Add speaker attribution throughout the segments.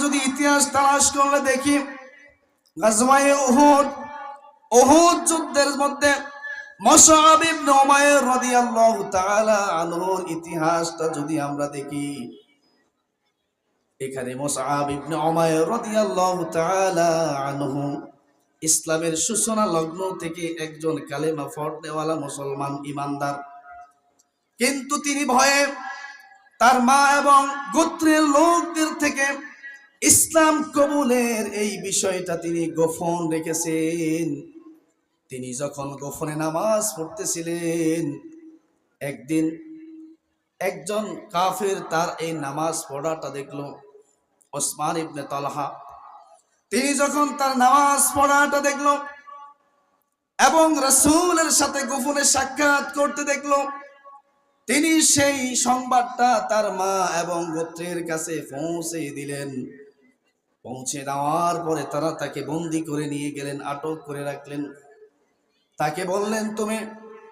Speaker 1: যদি ইতিহাস তালাশ করলে দেখি গাজওয়ায়ে উহুদ, উহুদ যুদ্ধের মধ্যে মুসআব ইবনে উমাইর রাদিয়াল্লাহু তাআলা আনহুর ইতিহাসটা যদি আমরা দেখি, এখানে মুসআব ইবনে উমাইর রাদিয়াল্লাহু তাআলা আনহু ইসলামের সূচনা লগ্ন থেকে একজন কালেমা পড়নেওয়ালা মুসলমান ইমানদার, কিন্তু তিনি ভয়ে তার মা এবং গোত্রের লোকদের থেকে ইসলাম কবুলের এই বিষয়টা তিনি গোপন রেখেছেন। তিনি যখন গোপনে নামাজ পড়তেছিলেন, একদিন একজন কাফের তার এই নামাজ পড়াটা দেখলো, ওসমান ইবনে তালহা। তিনি যখন তার নামাজ পড়াটা দেখলো এবং রাসূলের সাথে গোপনে সাক্ষাৎ করতে দেখলো, তিনি সেই সংবাদটা তার মা এবং গোত্রের কাছে পৌঁছে দিলেন। পৌঁছে দেওয়ার পরে তারা তাকে বন্দী করে নিয়ে গেলেন, আটক করে রাখলেন। তাকে বললেন, তুমি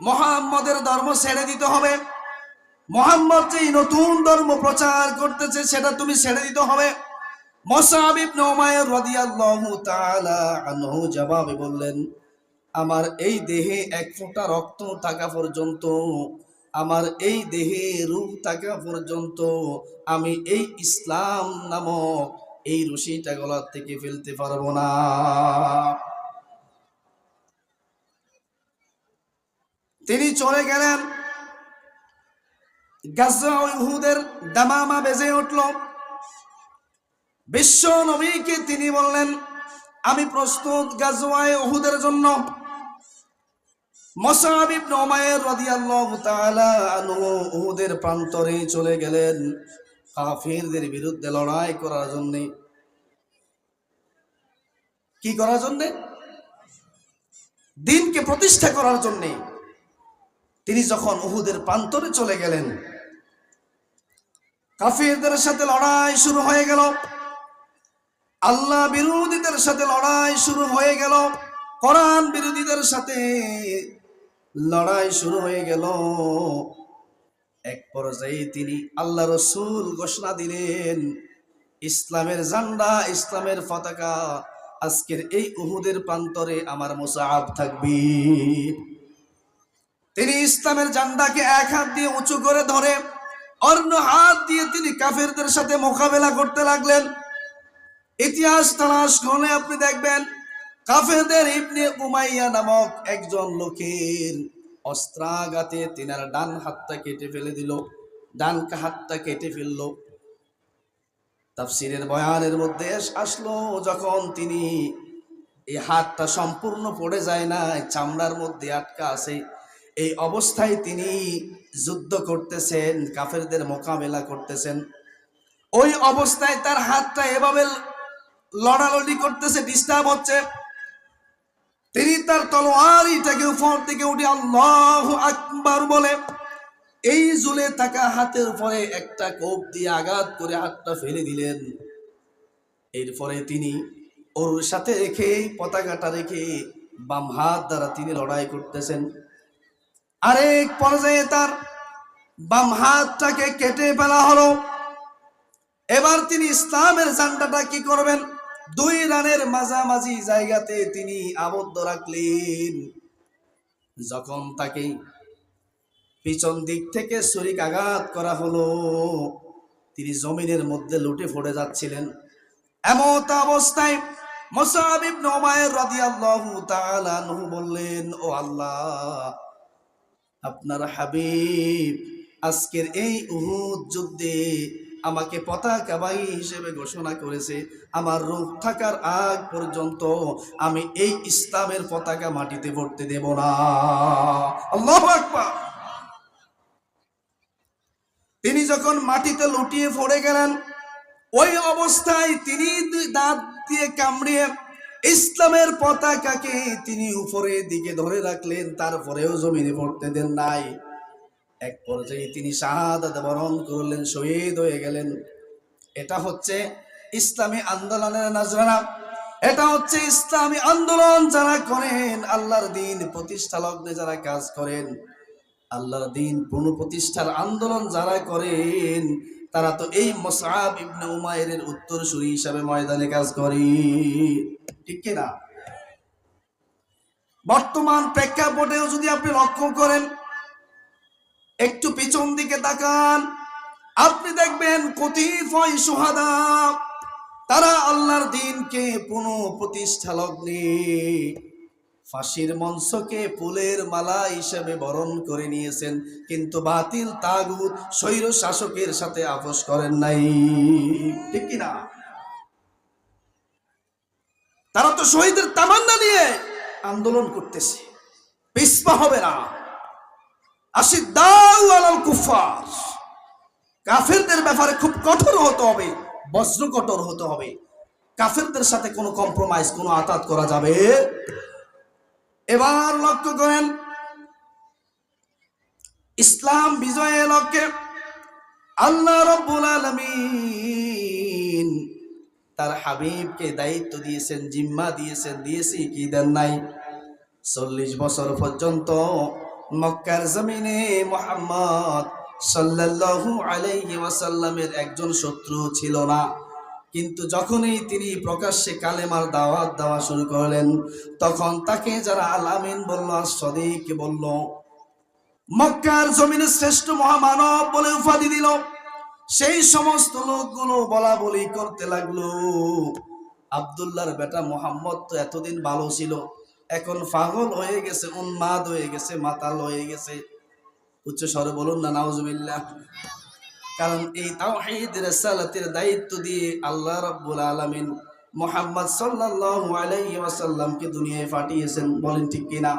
Speaker 1: মুহাম্মদের ধর্ম ছেড়ে দিতে হবে, মুহাম্মদ যেই নতুন ধর্ম প্রচার করতেছে সেটা তুমি ছেড়ে দিতে হবে। মুসআব ইবনে উমাইর রাদিয়াল্লাহু তাআলা আনহু জবাবে বললেন, আমার এই দেহে এক ফোঁটা রক্ত থাকা পর্যন্ত, আমার এই দেহে রূহ থাকা পর্যন্ত আমি এই ইসলাম নামক এই রশিটা গলার থেকে ফেলতে পারবো না। তিনি চলে গেলেন। গাজওয়া উহুদের দামামা বেজে উঠল। বিশ্ব নবীকে তিনি বললেন, আমি প্রস্তুত গাজওয়ায়ে উহুদের জন্য। মুসআব ইবনে উমাইর রাদিয়াল্লাহু তাআলা আনহু উহুদের প্রান্তরে চলে গেলেন কাফিরদের বিরুদ্ধে লড়াই করার জন্য। কি করার জন্য? দ্বীনকে প্রতিষ্ঠা করার জন্য। তিনি যখন উহুদের প্রান্তরে চলে গেলেন, কাফিরদের সাথে লড়াই শুরু হয়ে গেল, আল্লাহ বিরোধীদের সাথে লড়াই শুরু হয়ে গেল, কোরআন বিরোধীদের সাথে লড়াই শুরু হয়ে গেল। এক পর্যায়ে তিনি আল্লাহ রাসূল ঘোষণা দিলেন, ইসলামের ঝান্ডা, ইসলামের পতাকা আজকের এই উহুদের প্রান্তরে আমার মুসআব থাকবে। তিনি ইসলামের ঝান্ডাকে এক হাত দিয়ে উঁচু করে ধরে অন্য হাত দিয়ে তিনি কাফেরদের সাথে মোকাবেলা করতে লাগলেন। ইতিহাস তালাশ করলে আপনি দেখবেন, কাফেরদের ইবনে উমাইয়া নামক একজন লোকের অস্ত্রাঘাতে তিনার ডান হাতটা কেটে ফেলে দিল, ডান হাতটা কেটে ফেলল। তাফসীরের বয়ানের মধ্যে আসলো, যখন তিনি এই হাতটা সম্পূর্ণ পড়ে যায় না, চামড়ার মধ্যে আটকা আছে, এই অবস্থায় তিনি যুদ্ধ করতেছেন, কাফেরদের মোকাবেলা করতেছেন। ওই অবস্থায় তার হাতটা এভাবে লড়ালড়ি করতেছে, ডিস্টার্ব হচ্ছে। তিনি তার তলোয়ারটাকে উপর থেকে উঠে আল্লাহু আকবার বলে এই ঝুলে থাকা হাতের উপরে একটা কোপ দিয়ে আঘাত করে হাতটা ফেলে দিলেন। এরপরে তিনি ওর সাথে রেখে, পতাকাটা রেখে বাম হাত দ্বারা তিনি লড়াই করতেছেন। আরেক পর্যায়ে তার বাম হাতটাকে কেটে ফেলা হলো। এবার তিনি ইসলামের ঝান্ডাটা কি করবেন, দুই রানের মাঝামাঝি জায়গাতে তিনি আবদ্ধ রাখলেন। যখন তাকে পিছন দিক থেকে ছুরিকাঘাত করা হলো, তিনি জমিনের মধ্যে লুটে পড়ে যাচ্ছিলেন। এমত অবস্থায় মুসআব ইবনে উমাইর রাদিয়াল্লাহু তাআলা আনহু বললেন, ও আল্লাহ, আপনার হাবিব আজকের এই উহুদ যুদ্ধে আমাকে পতাকাবাহী হিসেবে ঘোষণা করেছে। আমার রূহ থাকার আগ পর্যন্ত আমি এই ইসলামের পতাকা মাটিতে পড়তে দেব না। আল্লাহু আকবার। তিনি যখন মাটিতে লুটিয়ে পড়ে গেলেন, ওই অবস্থায় তিনি দাঁত দিয়ে কামড়িয়ে ইসলামের পতাকাকে তিনি উপরের দিকে ধরে রাখলেন, তারপরেও জমিনে পড়তে দেন নাই। এক পর্যায়ে তিনি শাহাদাত বরণ করলেন, শহীদ হয়ে গেলেন। এটা হচ্ছে ইসলামী আন্দোলনের নজরানা। এটা হচ্ছে ইসলামী আন্দোলন যারা করেন, আল্লাহর দ্বীন প্রতিষ্ঠা লগ্নে যারা কাজ করেন, আল্লাহর দ্বীন পুনঃপ্রতিষ্ঠার আন্দোলন যারা করেন, তারা তো এই মুসআব ইবনে উমাইরের উত্তরসূরি হিসাবে ময়দানে কাজ করে, ঠিক কি না? বর্তমান প্রেক্ষাপটেও যদি আপনি লক্ষ্য করেন, একটু পিছন দিকে তাকান, আপনি দেখবেন কতিপয় শুহাদা তারা আল্লাহর দ্বীনকে পুনঃপ্রতিষ্ঠা লগ্নে ফাঁসির মঞ্চকে ফুলের মালা হিসেবে বরণ করে নিয়েছেন, কিন্তু বাতিল তাগুত স্বৈর শাসকের সাথে আপোষ করেন নাই, ঠিক কি না? তারা তো শহীদের তামান্না নিয়ে আন্দোলন করতেছে, পিছপা হবে না। আশিদ্দাউ আলাল কুফার, কাফেরদের ব্যাপারে খুব কঠোর হতে হবে, বজ্র কঠোর হতে হবে। কাফেরদের সাথে কোনো কম্প্রোমাইজ, কোনো আতাত করা যাবে। এবার লক্ষ্য করেন, ইসলাম বিজয়ের লক্ষ্যে আল্লাহ রাব্বুল আলামিন তার হাবিবকে দায়িত্ব দিয়েছেন, জিম্মা দিয়েছেন, দিয়েছি কি দেন নাই? 40 বছর পর্যন্ত মক্কার জমিনে মুহাম্মদ সাল্লাল্লাহু আলাইহি ওয়াসাল্লামের একজন শত্রু ছিল না, কিন্তু যখনই তিনি প্রকাশ্যে কালেমার দাওয়াত দেওয়া শুরু করলেন, তখন তাকে যারা আল আমিন বলল, সদিক বলল, মক্কার জমিনে শ্রেষ্ঠ মহামানব বলে উপাধি দিল, সেই সমস্ত লোকগুলো বলা বলি করতে লাগলো, আব্দুল্লাহর বেটা মোহাম্মদ তো এতদিন ভালো ছিল, এখন পাগল হয়ে গেছে, উন্মাদ হয়ে গেছে, মাতাল হয়ে গেছে। উচ্চ স্বরে বলুন না নাউজুবিল্লাহ। কারণ এই তাওহীদ রিসালাতের দায়িত্ব দিয়ে আল্লাহ রাব্বুল আলামিন মুহাম্মদ সাল্লাল্লাহু আলাইহি ওয়াসাল্লামকে দুনিয়ায় পাঠিয়েছেন, বলেন ঠিক কিনা?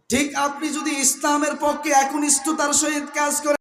Speaker 1: ঠিক আপনি যদি ইসলামের পক্ষে একনিষ্ঠতার সহিত কাজ করেন,